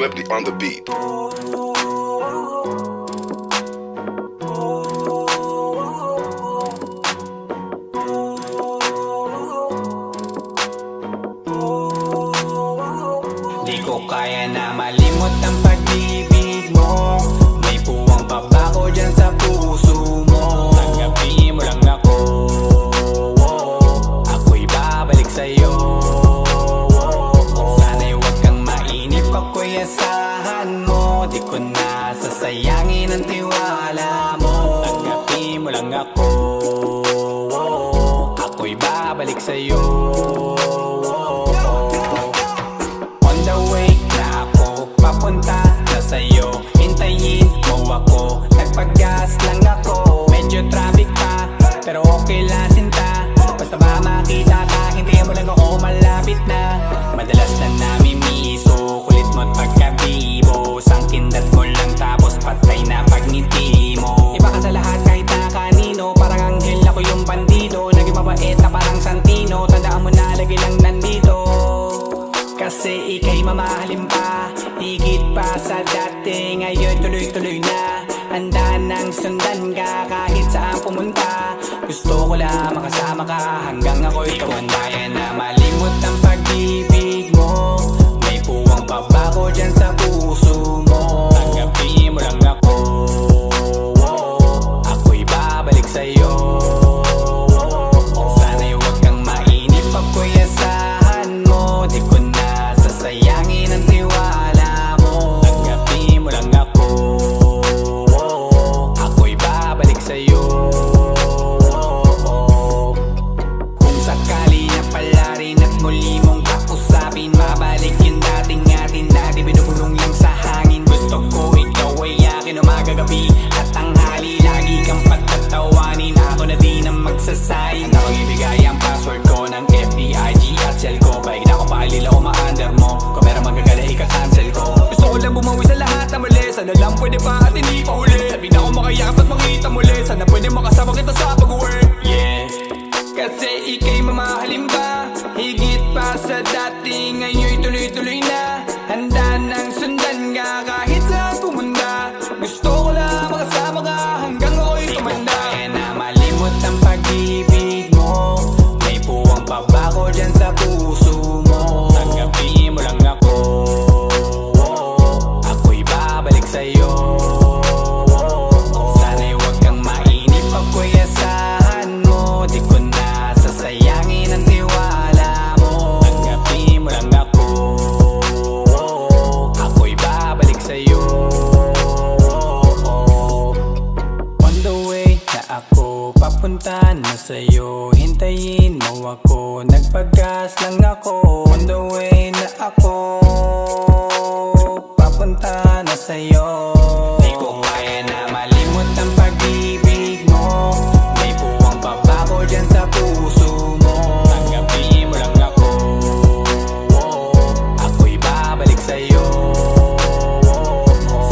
Lefty on the beat. Di ko kaya na malimot ang pag-ibig mo. May puwang pabago dyan sa puso mo. Tanggapin mo lang ako, ako'y babalik sa'yo. Sana'y huwag kang mainip, ako'y asahan mo. Di ko na sasayangin ang tiwala mo. Tanggapin mo lang ako, ako'y babalik sa'yo. Papunta na sa'yo, hintayin mo ako. Nagpag-gas lang ako, medyo traffic pa, pero okay lang sinta. Basta ba makita ka, hintayin mo lang ako, malapit na. Madalas na namimiso, kulit mo't pagkabibo. Sangkindat mo lang tapos patay na pagngiti mo. Iba ka sa lahat kahit na kanino, parang anghel ako yung bandido. Naging mabait na parang Santino, tandaan mo na lagi lang nandito. Kasi ika'y mamahalin pa, higit pa sa dati. Ngayon tuloy-tuloy na, handa nang sundan ka kahit saan pumunta. Gusto ko lang makasama ka hanggang ako'y tumanda. Kaya na malimot ang pag-ibig mo. May puwang pabago dyan sa puso mo. Tanggapin mo lang ako, ako'y babalik sa'yo. Sana'y huwag kang mainip, ako'y asahan mo. Di ko na sasayangin ang tiwala mo. Tanggapin mo lang ako, ako'y babalik sa'yo. Kung sakali na pala rin at muli mong kausapin, mabalik yung dating atin na di binubulong lang sa hangin. Gusto ko ikaw ay akin umagagabi at tanghali. Lagi kang patatawanin, ako na din ang magsasayin. Handa kong ibigay ang password ko ng FBIG at cell ko. Paig na ako paalila o ma-under mo. Kung meron magagala ika-cancel ko. Gusto ko lang bumawi sa lahat na mali. Sana lang pwede pa at hindi pa huli. Sabi na ako makayakap at makita muli. Sana pwede makasama kita sa pag-work. Yeah, kasi ika'y mamahalin ba, higit pa sa dati. Ngayon'y tuloy-tuloy na, handa nang sundan ka kahit saan pumunta. Gusto ko lang makasama ka hanggang ako'y tumanda. Kaya na malimot ang pag-ibig mo. May puwang pabago dyan sa puso mo. Tanggapin mo lang ako, ako'y babalik sa'yo. Sana'y huwag kang mainip, ako'y asahan mo. Di ko na sasayangin ang tiwala mo. Tanggapin mo lang ako, ako'y babalik sa'yo. On the way na ako, papunta na sa'yo, hintayin mo ako. Nagpag-gas lang ako. On the way na ako, papunta na sa'yo. Di ko kaya na malimot ang pag-ibig mo. May puwang pabago dyan sa puso mo. Tanggapin mo lang ako, ako'y babalik sa'yo.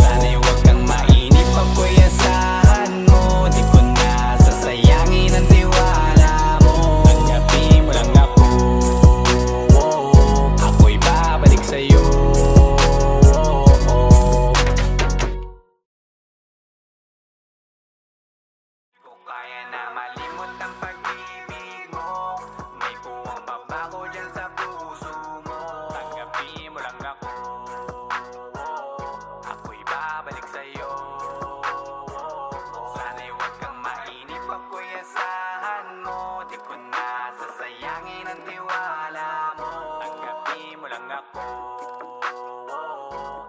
Sana'y huwag kang mainip, ako'y asahan mo. Di ko na sasayangin ang tiwala mo. Tanggapin mo lang ako, ako'y babalik sa'yo. Kaya na malimot ang pag-ibig mo. May puwang pabago dyan sa puso mo. Tanggapin mo lang ako, ako'y babalik sa'yo. Sana'y huwag kang mainip, ako'y asahan mo. Di ko na sasayangin ang tiwala mo. Tanggapin mo lang ako,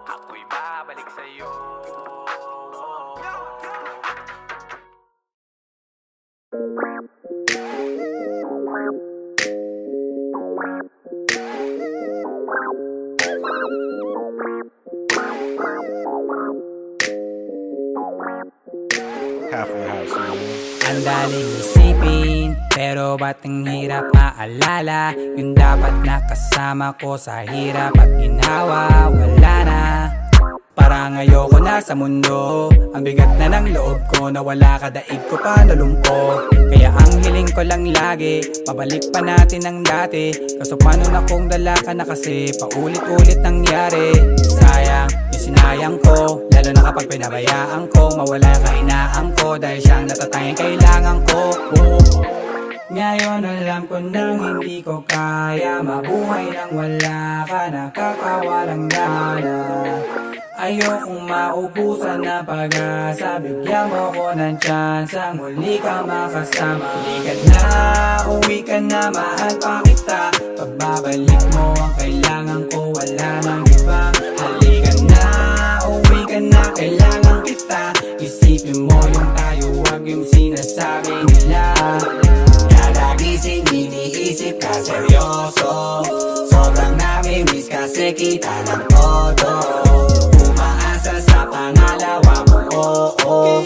ako'y babalik sa'yo. Halfway House, man. Ang daling isipin, pero ba't ang hirap maalala? Yung dapat nakasama ko sa hirap at ginawa, wala na. Para lang ayoko na sa mundo. Ang bigat na ng loob ko, nawala ka daig ko pa nalumpo. Kaya ang hiling ko lang lagi, pabalik pa natin ang dati. Kaso paano na kung dala ka na kasi paulit-ulit nangyari. Sayang yung sinayang ko, lalo na kapag pinabayaan ko. Mawala ka inaan ko, dahil siyang natatanging kailangan ko. Ngayon alam ko nang hindi ko kaya mabuhay nang wala ka, nakakawalang gana. Ayokong maubusan na pag-asa, bigyan mo ko ng chance ang muli ka makasama. Halika na, uwi ka na, mahal pa kita. Pagbabalik mo ang kailangan ko, wala nang iba. Halika na, uwi ka na, kailangan kita. Isipin mo yung tayo, wag yung sinasabi nila. Kada gising iniisip ka seryoso, sobrang nami-miss kasi kita ng todo. Umaasa sa pangalawa mo, oo.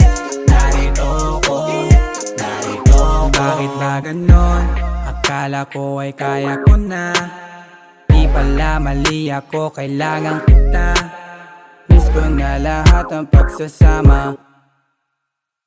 Narito ko, narito ko. Bakit ba ganon? Akala ko ay kaya ko na. Di pala mali ako, kailangan kita. Miss ko na lahat ng pagsasama.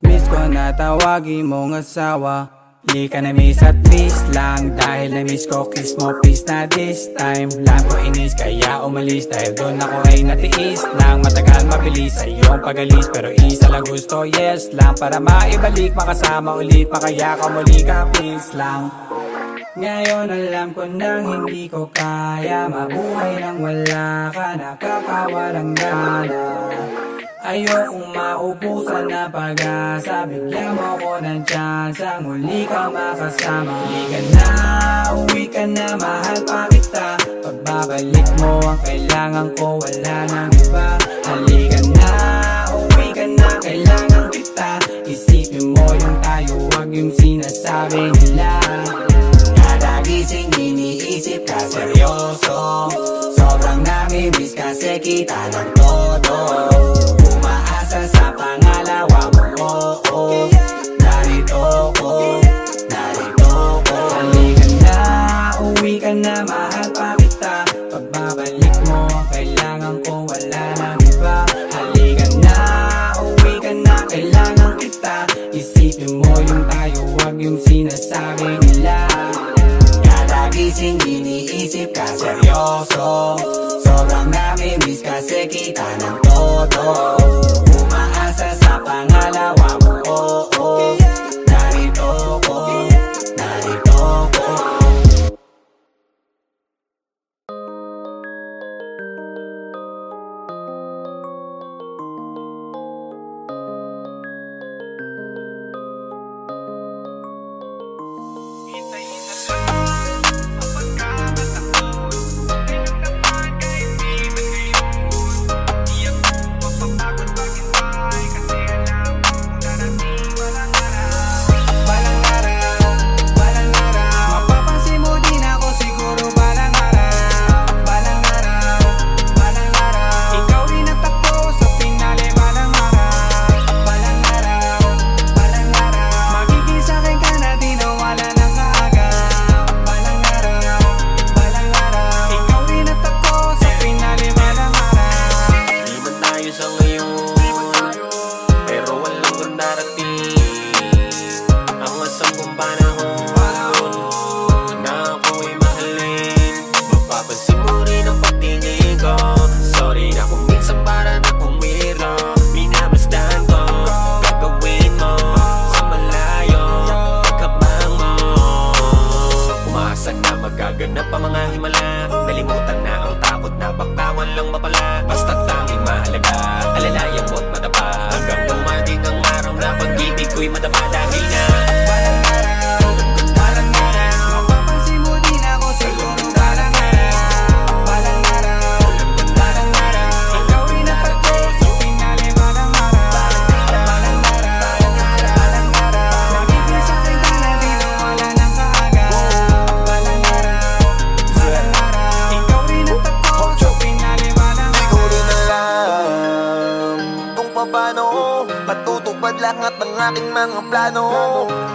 Miss ko na tawagin mong asawa. Di ka na-miss at least lang, dahil na-miss ko kiss mo please na this time. Lang ko inis kaya umalis, dahil doon ako ay natiis lang. Matagal mabilis sa iyong pag-alis, pero isa lang gusto, yes lang. Para maibalik, makasama ulit, makaya ka muli ka please lang. Ngayon alam ko nang hindi ko kaya mabuhay nang wala ka, nakakawalang gana. Ayokong maubusan na pag-asa, bigyan mo ko ng chance ang muli ka makasama. Halika na, uwi ka na, mahal pa kita. Pagbabalik mo ang kailangan ko, wala nang iba. Halika na, uwi ka na, kailangan kita. Isipin mo yung tayo, wag yung sinasabi nila. Kada gising iniisip ka seryoso, sobrang nami-miss kasi kita ng todo. Sa pangalawa mo, oo. Narito ko, narito ko. Halika na, uwi ka na, mahal pa kita. Pagbabalik mo ang kailangan ko, wala nang iba. Halika na, uwi ka na, kailangan kita. Isipin mo yung tayo, wag yung sinasabi nila. Kada gising iniisip ka seryoso, sobrang nami-miss kasi kita ng todo. Sa pangalawa mo, oo. Narito ko, narito ko. Hintayin na lang ang pagkakatakot. Inom naman kahit di ba ngayon. Di ako mapapagod paghintay, kasi alam mo darating walang araw. Balang araw, balang araw. Mapapansin mo din ako siguro balang araw. Balang araw, balang araw. Ikaw rin ang takbo sa pinali balang araw. Balang araw, balang araw. Magiging sa'kin ka na di nawala ng kaagaw. Balang araw, balang araw. Ikaw rin ang takbo sa pinali balang araw. Di man tayo sa ngayon, pero walang kung darating ang asam kong panahon na ako'y mahalin. Mapapansin mo rin ang pagtingin ko. Sorry na kung minsan para na kumiro. Minamasdan ko, gagawin mo sa malayo, pagkabang mo. Umaasa na magaganap ang mga himala. Nalimutan na ang takot na baktawan lang mapala. Basta't tanging mahalaga, alalayan mo't madapa. Hanggang dumating ang araw na pag-ibig ko'y madapa. Dahil na Balang araw, balang araw. Mapapansin mo din ako siguro balang araw. Balang araw, balang araw. Ikaw rin ang takbo sa pinali balang araw. Balang araw, balang araw. Magiging sa'kin ka na di nawala ng kaagaw. Balang araw, balang araw. Ikaw rin ang takbo sa pinali balang di ko araw. rin alam kung paano matutupad lahat ng aking mga plano.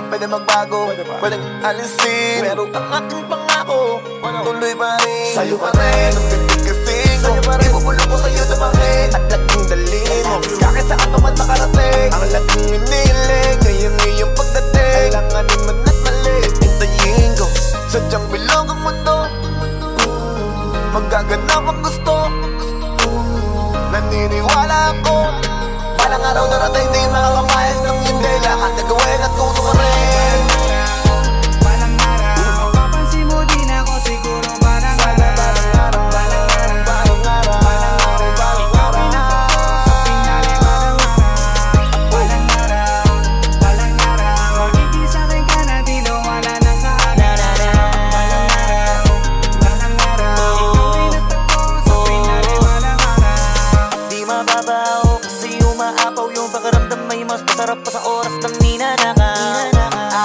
Pwede magbago, pwedeng alisin, pero ang aking pangako tuloy pa rin. Sa'yo pa rin, ang pipig kasing ibubulong ko sa'yo na bakit. At laging dali mo. Kahit saan ka man makarating, ang laging inilig ngayong iyong pagdating. Kailanganin man at mali, hintayin ko. Sadyang bilog ang mundo, magaganap ang gusto. Naniniwala ako, balang araw darating din makakamayas ng hindi. Lahat na gawin at tutukarin. Balang araw, mapapansin mo din ako siguro. Balang araw, balang araw, balang araw, balang araw, ikaw rin ako sa pinali. Balang araw, balang araw, balang araw, magiging sa'kin ka na di wala nang kaagad. Balang araw, balang araw, ikaw rin ako sa pinali. Balang araw, di mababaw kasi umaapaw yung pakiramdam. May mas masarap pa sa oras ng ninanakaw.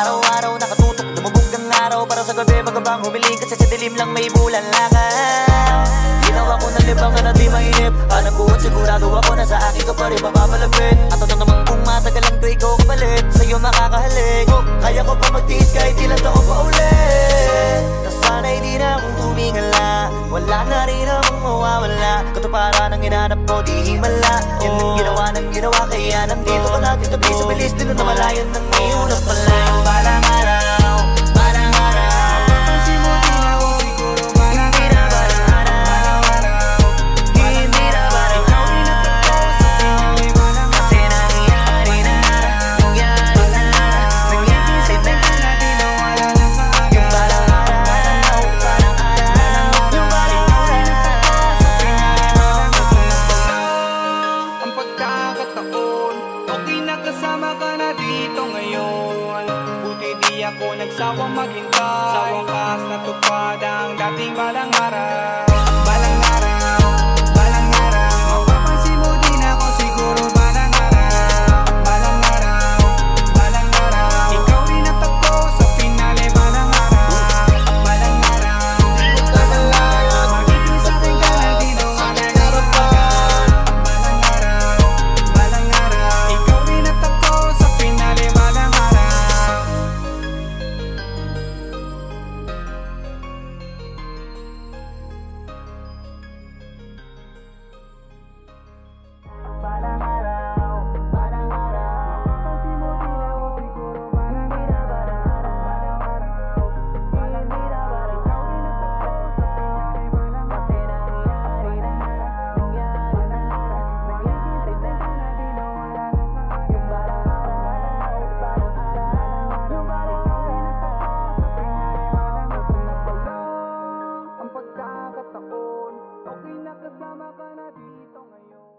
Araw-araw nakatutok, dumubog ng araw. Para sa gabi magabang humiling kasi sa dilim lang may bulan langaw. Ginawa ko ng libangan na di mainip. Hanap ko at sigurado ako na sa akin ka pa rin mapapalapit. At ano naman kung matagal lang to ikaw kapalit, sa'yo makakahalik. Kaya ko pa magtiis kahit ilang taon pa ulit. Nasanay di na akong tumingala, wala na rin akong mawawala. Katuparan ang hinanap ko di himala. Yan ang ginawa ng ginawa kaya nandito ka natin tabi sa bilis din na malayan ng mayunap pala. Balang araw, balang araw, mapapansin mo din ako siguro. Balang araw, balang araw, hindi na balang ikaw rin ako sa pinali. Balang araw, kasi nangyari na, nangyari na, nangyari na. wala nang kaagad. Balang araw, balang araw, yung balang araw. Ang pagkakataon, okay na kasama ka na dito ngayon. Buti di ako nagsawang maghintay. Sa wakas natupad ang dating balang araw. Balang araw, balang araw, mapapansin mo din ako siguro. Balang araw, balang araw, balang araw, ikaw rin at ako sa pinali. Balang araw, balang araw, balang araw, magiging sa'kin ka na di wala nang kaagad. Balang araw, balang araw, ikaw rin at ako sa pinali. Balang araw. Balang araw, balang araw, Mapapansin mo din ako siguro. Balang araw, balang araw, balang araw, ikaw rin at ako sa pinali. Balang araw, kasi nangyari na, nangyari na, nangyari na. wala nang kaagad. Balang araw, balang araw, yung balang Ang pagkakataon, okay na kasama ka na dito ngayon.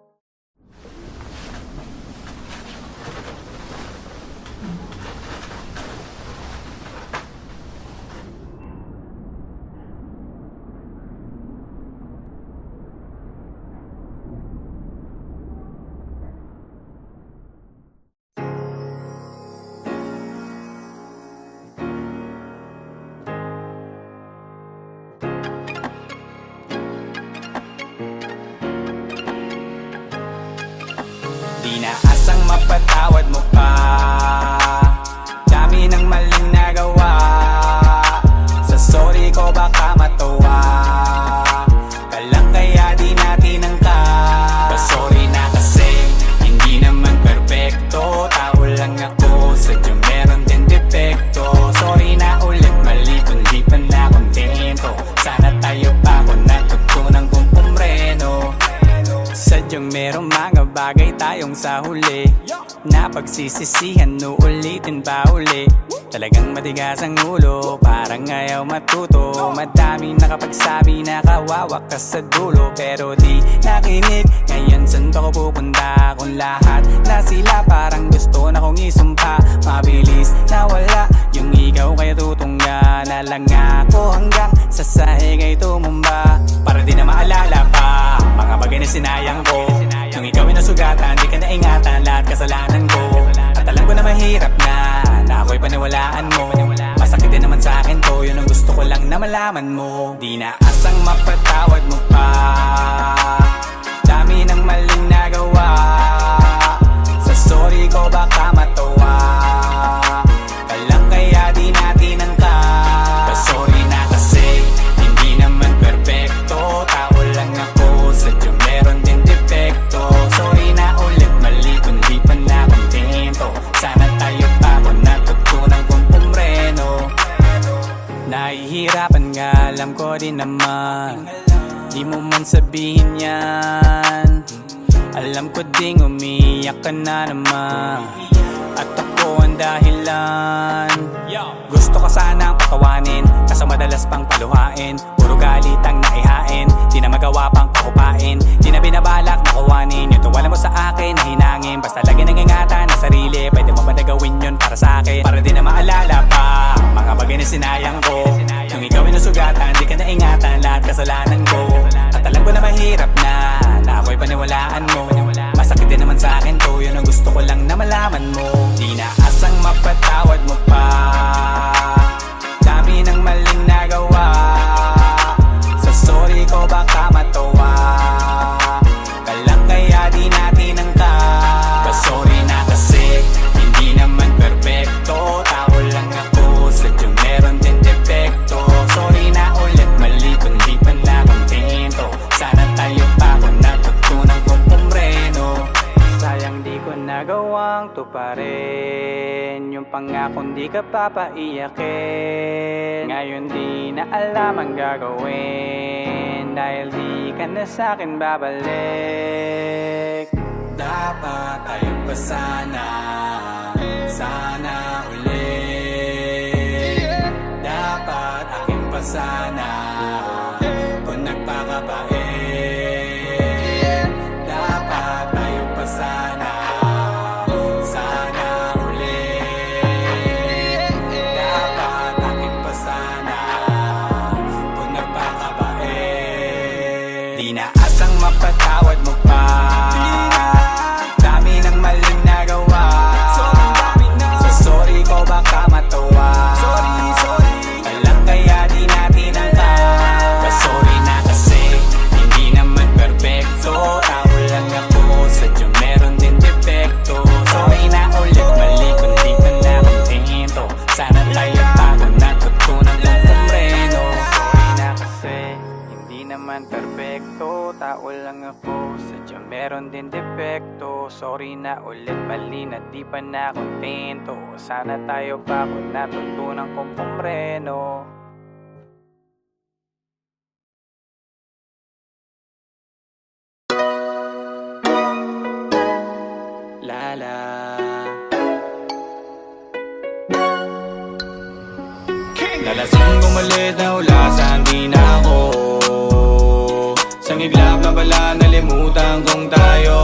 Di na asang mapatawad mo pa, dami ng maling nagawa. Sa sorry ko baka matuwa ka lang kaya di natin angkat. Sorry na kasi hindi naman perfecto, tao lang ako, sadyang meron din depekto. Sorry na ulit, mali kundi pa na kontento. Sana tayo pa ako natutunan kung pumreno. Sadyang merong mga bagay tayong sa huli na pagsisisihan, uulitin pa uli. Talagang matigas ang ulo, parang ayaw matuto. Madaming nakapagsabi na kawawa ka sa dulo, pero di nakinig. Ngayon saan ba ko pupunta kung lahat na sila parang gusto na kong isumpa? Mabilis na wala yung ikaw kaya tutungga na lang ako hanggang sa sahig ay tumumba. Para di na maalala pa mga bagay na sinayang ko. Nung ikaw ay nasugatan, di ka naingatan lahat kasalanan ko. At alam ko na mahirap na ako'y paniwalaan mo. Masakit din naman sa akin to, yun ang gusto ko lang na malaman mo. Di na asang mapatawad mo pa, dami ng maling nagawa. Sa sorry ko baka matuwa ka lang kaya di natin angkat. Sorry na kasi hindi naman perfecto, tao lang ako, sadyang meron din depekto. Sorry Alam ko ding umiyak ka na naman, at ako ang dahilan. Gusto ka sanang patawanin, kaso madalas pang paluhain. Puro galit ang naihain, di na magawa pang pakupain. Di na binabalak na kuwanin yung tuwala mo sa akin na hinangin. Basta lagi nang ingatan ang sarili, pwede mo ba na gawin yun para sa akin? Para di na maalala pa mga bagay na sinayang ko. Yung ikaw ay nasugatan, di ka na ingatan lahat kasalanan ko. At alam ko na mahirap na ako'y paniwalaan mo. Masakit din naman sa akin to, yun ang gusto ko lang na malaman mo. Di na asang mapatawad mo pa, dami ng maling nagawa. Sa sorry ko baka matawa ka lang, kaya di natin ang ka. Sorry na kasi hindi naman perfecto, tao lang ako, sadyang meron din defecto. Sorry na ulit, mali kung di pa na kontento. Sana tayo pa kung natutunan kong pumreno. Sayang di ko nagawang tuparin yung pangakong di ka papaiyakin. Ngayon di na alam ang gagawin, dahil di ka na sa'kin babalik. Dapat tayo pa sana ulit. Dapat akin pa sana kung nagpakabait. Dapat tayo pa sana ulit. Dapat akin pa sana kung nagpakabait. Di na asang mapatawad mo pa, dami ng maling nagawa. Sa sorry ko baka matawa ka lang, kaya di natin ang ka. Sorry na kasi hindi naman perfecto, tao lang ako, sadyang meron din defecto. Sorry na ulit, mali kung di ka na kontento. Sana tayo pa kung natutunan kong pumreno. Sorry na kasi hindi naman perfecto, tao lang ako, sadyang meron din defecto. Sorry na ulit, mali na di pa na kontento. Sana tayo pa kung natutunan kong pumreno. Lala nalasing umalit na ulasan, di na ako. Sa iglap na bala, nalimutan kong tayo.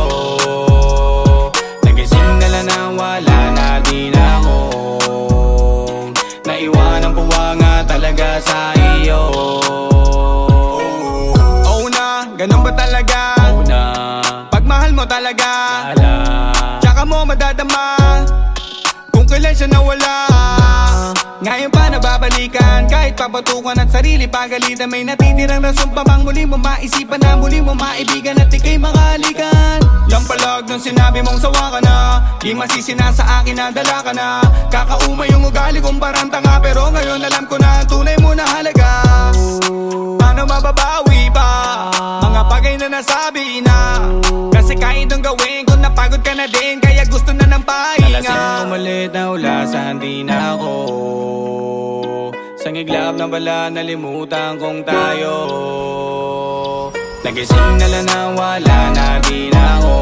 Nagising nala na wala na, di na ako. Naiwan ang puwanga talaga sa iyo. Oh na, ganun ba talaga? Oh na, pagmahal mo talaga, tsaka mo madadama kung kailan siya nawala. Ngayon pa nababalikan, kahit papatukan at sarili pagalitan. May natitirang rason pa bang muli mo maisipan na muli mo maibigan at ika'y makahalikan? Lampalag nung sinabi mong sawa ka na, di masisi na sa akin na dala ka na. Kakauma yung ugali kong parang tanga, pero ngayon alam ko na ang tunay mo na halaga. Paano mababawi pa mga bagay na nasabi na? Kasi kahit nung gawin ko napagod ka na din, kaya gusto na ng pahinga. Nalasing umalit na ulasan, di na ako. Sa iglap na bala, nalimutan kong tayo. Nagising nala na wala na, di na ako.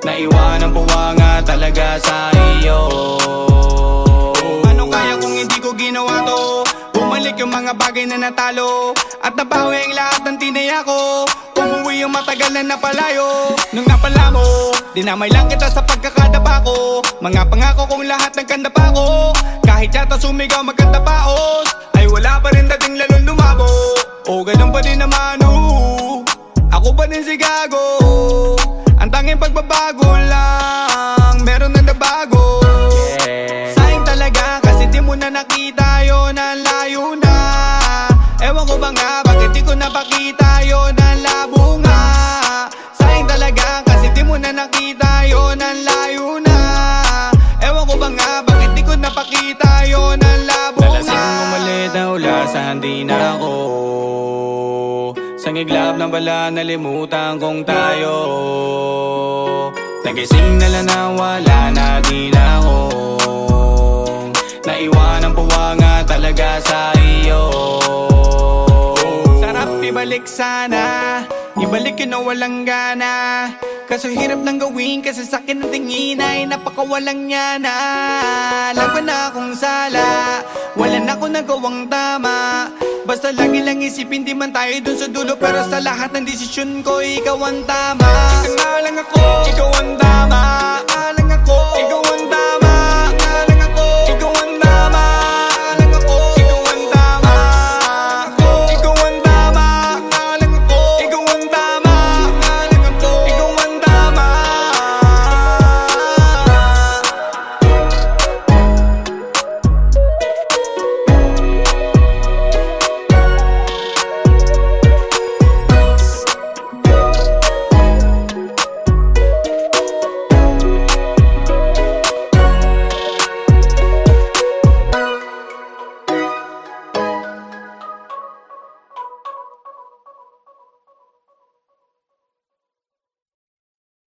Naiwan ang puwanga talaga sa iyo. Ano kaya kung hindi ko ginawa to? Bumalik yung mga bagay na natalo, at nabawi ang lahat ng tinaya ko. Umuwi yung matagal na napalayo. Nung napala mo, dinamay lang kita sa pagkakadapa ko. Mga pangako kong lahat ng kandapa ko. Kahit yata sumigaw magkanta paos, ay wala pa rin dating lalong lumabo. O ganun pa din naman, ako pa din si gago. Ang tanging pagbabago lang, meron na nabago. Sayang talaga kasi di mo na nakita yun, ang layo na. Ewan ko ba nga, bakit di ko napakita yun, ang labo nga. Sayang talaga kasi di mo na nakita yun, ang layo na. Ewan ko ba nga, bakit di ko napakita yun, ang labo nga. Nalasing umalit na ulasan, di na ako. Sa iglap na bala, nalimutan kong tayo. Nagising nala na wala na, di na ako. Naiwan ang puwanga talaga sa iyo. Sarap ibalik sana Ibalik yun na walang gana. Kaso hirap nang gawin kasi sa'kin ang tingin ay napakawalang niya na. Laban na akong sala, wala na akong nagawang tama. Basta lagi lang isipin di man tayo dun sa dulo, pero sa lahat ng desisyon ko ikaw ang tama.